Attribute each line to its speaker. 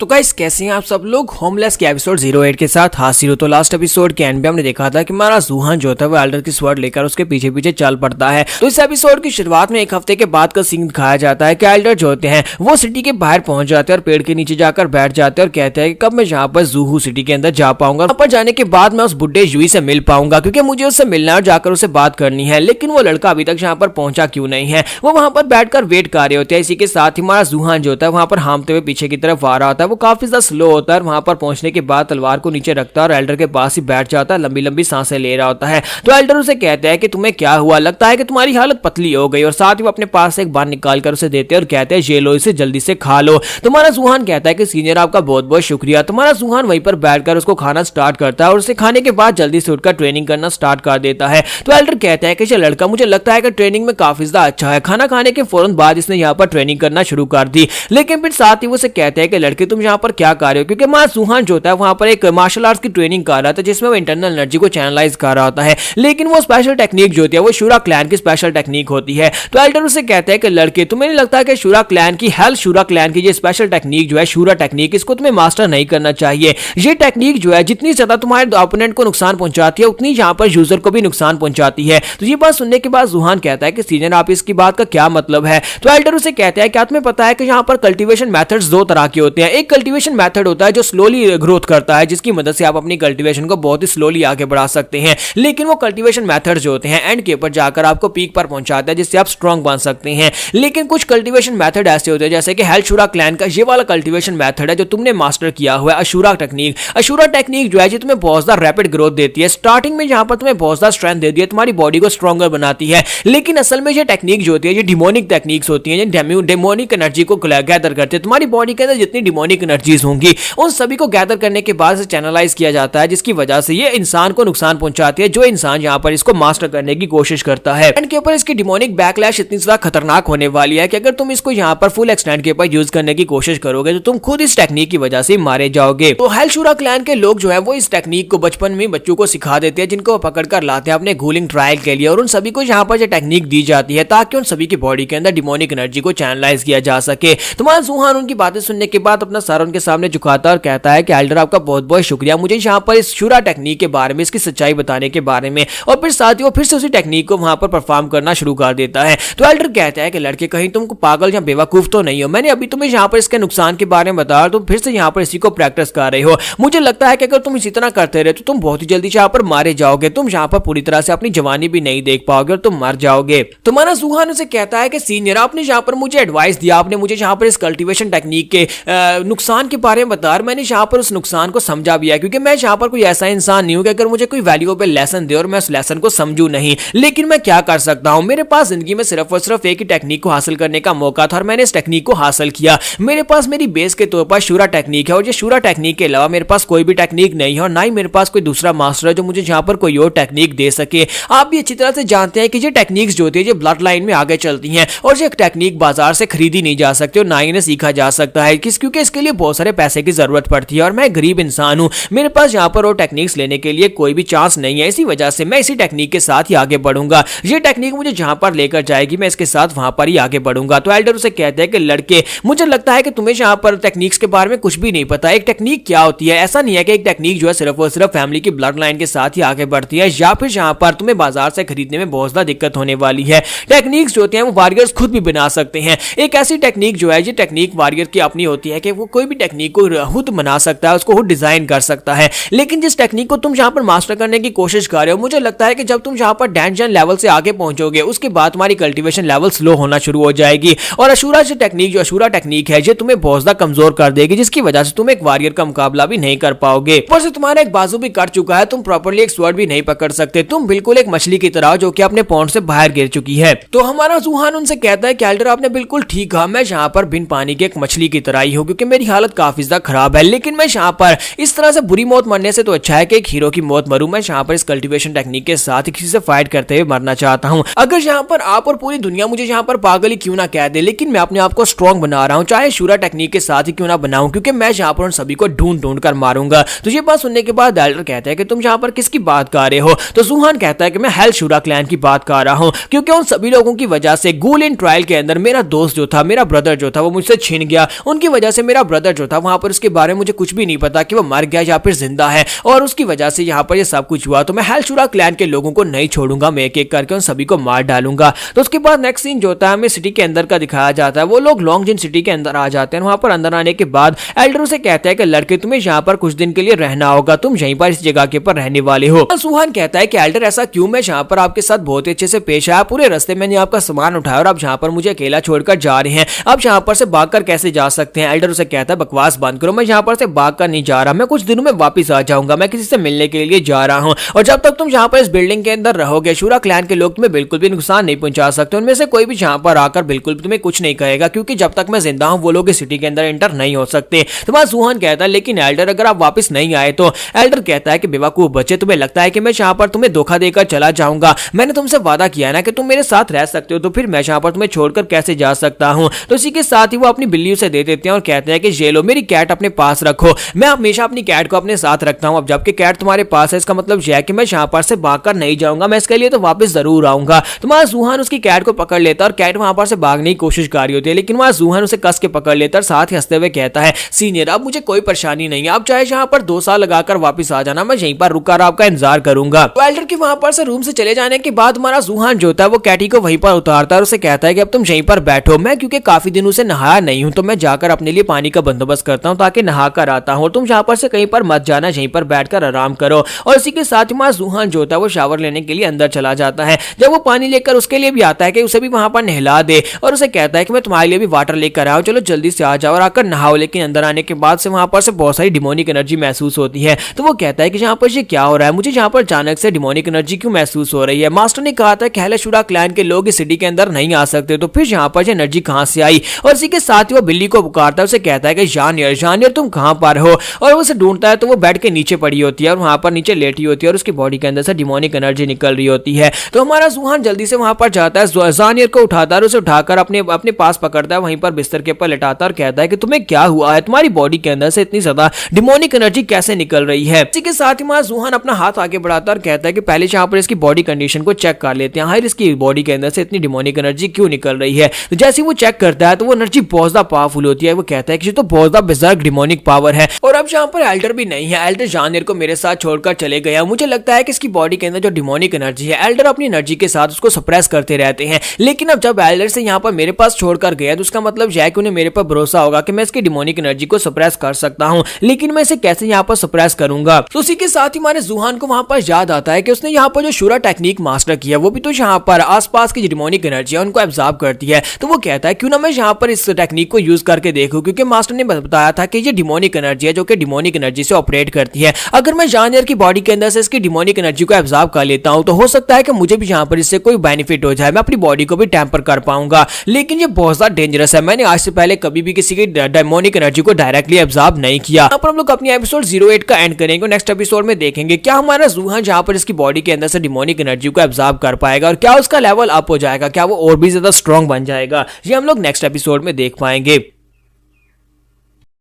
Speaker 1: तो गाइस कैसे हैं आप सब लोग। होमलेस के एपिसोड 08 के साथ हाजिर हो। तो लास्ट एपिसोड के एंड में हमने देखा था कि हमारा जूहान जो था वो एल्डर की स्वॉर्ड लेकर उसके पीछे पीछे चल पड़ता है। तो इस एपिसोड की शुरुआत में एक हफ्ते के बाद का सीन दिखाया जाता है कि एल्डर जो होते हैं वो सिटी के बाहर पहुंच जाते हैं और पेड़ के नीचे जाकर बैठ जाते हैं और कहते हैं कि कब मैं यहाँ पर जूहू सिटी के अंदर जा पाऊंगा। वहां पर जाने के बाद मैं उस बुड्ढे यूई से मिल पाऊंगा क्योंकि मुझे उससे मिलना है और जाकर उससे बात करनी है। लेकिन वो लड़का अभी तक यहाँ पर पहुंचा क्यों नहीं है। वो वहां पर बैठकर वेट कर रहे होते हैं। इसी के साथ ही हमारा जूहान जो होता है वहां पर हामते हुए पीछे की तरफ आ रहा होता है। वो काफी ज्यादा स्लो होता है। वहां पर पहुंचने के बाद तलवार को नीचे रखता है और एल्डर के पास ही बैठ जाता है। लंबी लंबी सांसें ले रहा होता है। तो एल्डर उसे कहता है कि तुम्हें क्या हुआ, लगता है कि तुम्हारी हालत पतली हो गई। और साथ ही वो अपने पास से एक बार निकाल कर उसे देते हैं और कहते हैं ये लो, इसे जल्दी से खा लो। तुम्हारा जूहान कहता है कि सीनियर आपका बहुत बहुत शुक्रिया। तुम्हारा जूहान वहीं पर बैठकर उसको खाना स्टार्ट करता है और उसे खाने के बाद जल्दी से उठकर ट्रेनिंग करना स्टार्ट कर देता है। तो एल्डर कहता है कि ये लड़का मुझे लगता है कि ट्रेनिंग में काफी ज्यादा अच्छा है। खाना खाने के फौरन बाद इसने यहाँ पर ट्रेनिंग करना शुरू कर दी। लेकिन फिर साथ ही वो उसे कहते हैं कि लड़के तुम यहाँ पर क्या कर रहे हो, क्योंकि हमारा जूहान जो होता है वहां पर एक मार्शल आर्ट्स की ट्रेनिंग कर रहा था जिसमें वो इंटरनल एनर्जी को चैनलाइज कर रहा होता है। लेकिन वो स्पेशल टेक्निक जो होती है वो शूरा क्लैन की स्पेशल टेक्निक होती है। तो एल्डर उसे कहते हैं कि लड़के तुम्हें नहीं लगता कि शूरा क्लैन की शूरा क्लैन की ये स्पेशल टेक्निक जो है शूरा टेक्निक, इसको तुम्हें मास्टर नहीं करना चाहिए। ये टेक्निक जो है जितनी ज्यादा तुम्हारे ओपोनेंट को नुकसान पहुंचाती है उतनी यहाँ पर यूजर को भी नुकसान पहुंचाती है। तो ये बात सुनने के बाद जूहान कहता है कि सीनियर आप इसकी बात का क्या मतलब है। तो एल्डर उसे कहता है क्या तुम्हें पता है कि यहाँ पर कल्टीवेशन मेथड्स दो तरह के होते हैं। एक कल्टीवेशन मेथड होता है जो स्लोली ग्रोथ करता है, जिसकी मदद से आप अपनी कल्टीवेशन को बहुत ही स्लोली आगे बढ़ा सकते हैं। लेकिन वो कल्टीवेशन मेथड जो होते हैं एंड के ऊपर जाकर आपको पीक पर पहुंचाता है जिससे आप स्ट्रांग बन सकते हैं। लेकिन कुछ कल्टीवेशन मेथड ऐसे होते हैं जैसे कि हेल्शूरा क्लैन का ये वाला कल्टीवेशन मेथड है जो तुमने मास्टर किया हुआ है, अशूरा टेक्निक। अशूरा टेक्निक जो है जो तुम्हें बहुत ज्यादा रैपिड ग्रोथ देती है। स्टार्टिंग में यहाँ पर तुम्हें बहुत ज्यादा स्ट्रेंथ देती है, तुम्हारी बॉडी को स्ट्रॉन्गर बनाती है। लेकिन असल में ये टेक्निक जो होती है ये डिमोनिक टेक्निक्स होती है, डिमोनिक एनर्जी को गैदर करते हैं। तुम्हारी बॉडी के अंदर जितनी डिमोनिक एनर्जीज होंगी उन सभी को गैदर करने के बाद से चैनलाइज किया जाता है, जिसकी वजह से ये इंसान को नुकसान पहुंचाती है जो इंसान यहाँ पर इसको मास्टर करने की कोशिश करता है। एंड के ऊपर इसकी डिमोनिक बैकलैश इतनी ज्यादा खतरनाक होने वाली है कि अगर तुम इसको यहाँ पर फुल एक्सटेंड के ऊपर यूज करने की कोशिश करोगे तो तुम खुद इस टेक्निक की वजह से मारे जाओगे। तो हेल्शूरा क्लैन के लोग जो है वो इस टेक्निक को बचपन में बच्चों को सिखा देते हैं, जिनको पकड़ कर लाते हैं अपने गूलिंग ट्रायल के लिए। और उन सभी को यहाँ पर टेक्निक दी जाती है ताकि उन सभी की बॉडी के अंदर डिमोनिक एनर्जी को चैनलाइज किया जा सके। तुम्हारा जूहान उनकी बातें सुनने के बाद अपना सर उनके सामने झुकाता है और कहता है कि एल्डर आपका बहुत बहुत शुक्रिया मुझे यहाँ पर इस शूरा टेक्निक के बारे में, इसकी सच्चाई बताने के बारे में। और फिर साथ ही वो फिर से उसी टेक्निक को वहां पर परफॉर्म करना शुरू कर देता है। तो एल्डर कहता है कि लड़के कहीं तुमको पागल या बेवकूफ तो नहीं हो, मैंने अभी तुम्हें यहाँ पर इसके नुकसान के बारे में बताया, तुम फिर से यहाँ पर इसी को प्रैक्टिस कर रहे हो। मुझे लगता है कि अगर तुम इसी तरह करते रहे तो तुम बहुत ही जल्दी यहाँ पर मारे जाओगे। तुम यहाँ पर पूरी तरह से अपनी जवानी भी नहीं देख पाओगे और तुम मर जाओगे। तुम्हारा जूहान उसे कहता है कि सीनियर आपने यहाँ पर मुझे एडवाइस दिया, आपने मुझे यहाँ पर इस कल्टीवेशन टेक्निक के नुकसान के बारे में बताया। मैंने यहाँ पर उस नुकसान को समझा भी है क्योंकि मैं यहाँ पर कोई ऐसा इंसान नहीं हूं कि अगर मुझे कोई वैल्यूएबल लेसन दे और मैं उस लेसन को समझूं नहीं। लेकिन मैं क्या कर सकता हूं, मेरे पास जिंदगी में सिर्फ और सिर्फ एक ही टेक्निक को हासिल करने का मौका था और मैंने इस टेक्निक को हासिल किया। मेरे पास मेरी बेस के तौर पर शूरा टेक्निक है और ये शूरा टेक्निक के अलावा मेरे पास कोई भी टेक्निक नहीं है और ना ही मेरे पास कोई दूसरा मास्टर है जो मुझे यहाँ पर कोई और टेक्निक दे सके। आप भी अच्छी तरह से जानते हैं कि ये टेक्निक्स जो होती है ये ब्लड लाइन में आगे चलती हैं और ये टेक्निक बाजार से खरीदी नहीं जा सकती और ना ही इन्हें सीखा जा सकता है क्योंकि इसके लिए बहुत सारे पैसे की जरूरत पड़ती है और मैं गरीब इंसान हूं, मेरे पास यहाँ पर वो टेक्निक्स लेने के लिए कोई भी चांस नहीं है। इसी वजह से मैं इसी टेक्निक के साथ ही आगे बढ़ूंगा। ये टेक्निक मुझे जहां पर लेकर जाएगी मैं इसके साथ वहां पर ही आगे बढ़ूंगा। तो एल्डर उसे कहते हैं कि लड़के मुझे लगता है कि तुम्हें यहाँ पर टेक्निक्स के बारे में कुछ भी नहीं पता। एक टेक्निक क्या होती है, ऐसा नहीं है कि एक टेक्निक जो है सिर्फ और सिर्फ फैमिली की ब्लड लाइन के साथ ही आगे बढ़ती है या फिर यहाँ पर तुम्हें बाजार से खरीदने में बहुत ज्यादा दिक्कत होने वाली है। टेक्निक्स जो होते हैं वो वॉरियर्स खुद भी बना सकते हैं। एक ऐसी टेक्निक जो है ये टेक्निक वॉरियर की अपनी होती है कि वो कोई भी टेक्निक को खुद बना सकता है, उसको खुद डिजाइन कर सकता है। लेकिन जिस टेक्निक को तुम यहाँ पर मास्टर करने की कोशिश कर रहे हो, मुझे लगता है कि जब तुम यहाँ पर डैंजन लेवल से आगे पहुंचोगे उसके बाद तुम्हारी कल्टीवेशन लेवल स्लो होना शुरू हो जाएगी और अशूरा से टेक्निक जो अशूरा टेक्निक है ये तुम्हें बहुत ज्यादा कमजोर कर देगी, जिसकी वजह से तुम एक वॉरियर का मुकाबला भी नहीं कर पाओगे। ऊपर से तुम्हारा एक बाजू भी कट चुका है, तुम प्रॉपर्ली एक स्वॉर्ड भी नहीं पकड़ सकते, तुम बिल्कुल एक मछली की तरह जो कि अपने पॉन्ड से बाहर गिर चुकी है। तो हमारा जूहान उनसे कहता है कि एल्डर आपने बिल्कुल ठीक कहा, मैं यहाँ पर बिन पानी की एक मछली की तरह ही हूँ क्योंकि मेरी हालत काफी ज्यादा खराब है। लेकिन मैं यहाँ पर इस तरह से बुरी मौत मरने से तो अच्छा है कि एक हीरो की मौत मरूं। मैं यहाँ पर इस कल्टीवेशन टेक्निक के साथ किसी से फाइट करते हुए मरना चाहता हूँ। अगर यहाँ पर आप और पूरी दुनिया मुझे यहाँ पर पागल ही क्यों ना कह दे, लेकिन मैं अपने आप को स्ट्रॉन्ग बना रहा हूँ, चाहे शूरा टेक्निक के साथ ही क्यों ना बनाऊं, क्योंकि मैं यहाँ पर उन सभी को ढूंढ ढूंढ कर मारूंगा। तो ये बात सुनने के बाद एल्डर कहता है कि तुम यहाँ पर किसकी बात कर रहे हो। तो जूहान कहता है कि मैं हेल्शूरा क्लैन की बात कर रहा हूँ क्योंकि उन सभी लोगों की वजह से गूलिन ट्रायल के अंदर मेरा दोस्त जो था, मेरा ब्रदर जो था वो मुझसे छीन गया। उनकी वजह से मेरा मेरा ब्रदर जो था वहां पर उसके बारे में मुझे कुछ भी नहीं पता कि वो मर गया या फिर जिंदा है, और उसकी वजह से यहाँ पर ये सब कुछ हुआ। तो मैं हेलशूरा क्लैन के लोगों को नहीं छोड़ूंगा, मैं एक एक करके उन सभी को मार डालूंगा। तो उसके बाद नेक्स्ट सीन जो होता है हमें सिटी के अंदर का दिखाया जाता है। वो लोग लॉन्गजिन सिटी के अंदर आ जाते हैं। वहां पर अंदर आने के बाद एल्डर उसे कहता है कि लड़के तुम्हें यहाँ पर कुछ दिन के लिए रहना होगा, तुम यहीं पर इस जगह के पर रहने वाले हो। सुहान कहता है कि एल्डर ऐसा क्यों, मैं यहाँ पर आपके साथ बहुत अच्छे से पेश आया, पूरे रास्ते मैंने आपका सामान उठाया और आप यहाँ पर मुझे अकेला छोड़कर जा रहे हैं, आप यहाँ पर से भागकर कैसे जा सकते हैं। एल्डर उसे कहता है बकवास बंद करो, मैं यहाँ पर से भागकर नहीं जा रहा, मैं कुछ दिनों में वापस आ जाऊंगा, मैं किसी से मिलने के लिए जा रहा हूँ, और जब तक तुम यहाँ पर इस बिल्डिंग के अंदर रहोगे शूरा क्लैन के लोग तुम्हें बिल्कुल भी नुकसान नहीं पहुंचा सकते, उनमें से कोई भी यहाँ पर आकर बिल्कुल तुम्हें कुछ नहीं कहेगा, क्योंकि जब तक मैं जिंदा हूँ वो लोग इस सिटी के अंदर एंटर नहीं हो सकते। तो वहां सुहान कहता है लेकिन एल्डर अगर आप वापस नहीं आए तो। एल्डर कहता है कि बेवकूफ बच्चे, तुम्हें लगता है कि मैं यहाँ पर तुम्हें धोखा देकर चला जाऊंगा, मैंने तुमसे वादा किया ना कि तुम मेरे साथ रह सकते हो, तो फिर मैं यहाँ पर तुम्हें छोड़कर कैसे जा सकता हूँ। तो इसी के साथ ही वो अपनी बिल्ली उसे दे देते हैं और कहते हैं कि ये लो मेरी कैट अपने पास रखो, मैं हमेशा अपनी कैट को अपने साथ रखता हूँ, अब जबकि कैट तुम्हारे पास है इसका मतलब यह है कि मैं यहाँ पर से भागकर नहीं जाऊंगा, मैं इसके लिए तो वापस जरूर आऊंगा। तो वहां सुहान उसकी कैट को पकड़ लेता है और कैट वहां पर से भागने की कोशिश कर रही होती है, लेकिन वहां सुहान उसे कस के पकड़ लेता है और साथ ही हंसते हुए कहता है सीनियर अब मुझे कोई परेशानी नहीं है, आप चाहे यहाँ पर 2 साल लगाकर वापस आ जाना, मैं यहीं पर रुककर आपका इंतजार करूंगा। एल्डर के वहां पर से रूम से चले जाने के बाद हमारा सुहान जो होता है वो कैटी को वहीं पर उतारता है और उसे कहता है कि अब तुम यहीं पर बैठो, मैं क्योंकि काफी दिनों से नहाया नहीं हूं तो मैं जाकर अपने लिए पानी का बंदोबस्त करता हूं ताकि नहा कर आता हूं, तुम यहाँ पर से कहीं पर मत जाना, यहीं पर बैठकर आराम करो। और इसी के साथ हमारा सुहान जो होता है वो शावर लेने के लिए अंदर चला जाता है। जब वो पानी लेकर उसके लिए भी आता है कि उसे भी वहां पर नहला दे, और उसे कहता है कि मैं तुम्हारे लिए भी वाटर लेकर आया हूं, चलो जल्दी से आ जाओ और आकर नहाओ। लेकिन अंदर आने के बाद से वहां पर से बहुत सारी डिमोनिक एनर्जी महसूस होती है। तो वो कहता है कि यहाँ पर ये क्या हो रहा है, मुझे यहाँ पर अचानक से डिमोनिक एनर्जी क्यों महसूस हो रही है। मास्टर ने कहा था कि हेलशूरा क्लैन के लोग इस सिटी के अंदर नहीं आ सकते, तो फिर यहाँ पर एनर्जी कहां से आई। और इसी के साथ ही वो बिल्ली को पुकारता है, उसे कहता है कि जानियर तुम कहां पर हो, और उसे ढूंढता है तो वो बेड के नीचे पड़ी होती है और वहां पर नीचे लेटी होती है और उसकी बॉडी के अंदर से डिमोनिक एनर्जी निकल रही होती है। तो हमारा सुहान जल्दी से वहां पर जाता है, जानियर को उठाता है और उसे उठाकर अपने पास पकड़ता है, वहीं पर बिस्तर के ऊपर लेटाता है और कहता है कि तुम्हें क्या हुआ है, तुम्हारी बॉडी के अंदर से इतनी ज्यादा डिमोनिक एनर्जी कैसे निकल रही है। इसी के साथ ही हमारा सुहान अपना हाथ आगे बढ़ाता है और कहता है कि पहले यहाँ पर इसकी बॉडी कंडीशन को चेक कर लेते हैं, इसकी बॉडी के अंदर से इतनी डिमोनिक एनर्जी क्यों निकल रही है। तो जैसे वो चेक करता है तो वो एनर्जी बहुत ज्यादा पावरफुल होती है। वो कहता है कि ये तो बहुत ज्यादा बिजर्क डिमोनिक पावर है, और अब यहाँ पर एल्डर भी नहीं है, एल्डर जानियर को मेरे साथ छोड़कर चले गया। मुझे लगता है कि इसकी बॉडी के अंदर जो डिमोनिक एनर्जी है एल्डर अपनी एनर्जी के साथ उसको सप्रेस करते रहते हैं, लेकिन अब जब एल्डर से यहाँ पर मेरे पास छोड़कर गया तो उसका मतलब यह है कि उन्हें मेरे पर भरोसा होगा कि मैं इसकी डिमोनिक एनर्जी को सप्रेस कर सकता हूँ, लेकिन मैं इसे कैसे यहाँ पर सप्रेस करूंगा। तो उसी के साथ ही हमारे जुहान को वहां पर याद आता है कि उसने यहाँ पर जो शूरा टेक्निक मास्टर किया वो भी तो यहाँ पर आसपास की डिमोनिक एनर्जी है उनको एब्जॉर्ब करती है। तो वो कहता है क्यों ना मैं यहाँ पर इस टेक्निक को यूज करके देखूं, क्योंकि मास्टर ने बताया था कि ये डिमोनिक एनर्जी है जो कि डिमोनिक एनर्जी से ऑपरेट करती है। अगर मैं जानियर की बॉडी के अंदर से इसकी डिमोनिक एनर्जी को एब्जॉर्ब कर लेता हूं तो हो सकता है कि मुझे भी यहाँ पर इससे कोई बेनिफिट हो जाए, मैं अपनी बॉडी को भी टेम्पर कर पाऊंगा, लेकिन ये बहुत ज्यादा डेंजरस है। मैंने आज से पहले कभी भी किसी की डिमोनिक एनर्जी को डायरेक्टली एब्जॉर्ब नहीं किया। यहाँ पर हम लोग अपनी एपिसोड 08 का एंड करेंगे। नेक्स्ट एपिसोड में देखेंगे क्या हमारा जुहान जहाँ पर इसकी बॉडी के अंदर से डिमोनिक एनर्जी को एब्जॉर्ब कर पाएगा और क्या उसका लेवल अप हो जाएगा, क्या वो और भी ज्यादा स्ट्रॉन्ग बन जाएगा। ये हम लोग नेक्स्ट एपिसोड में देख पाएंगे।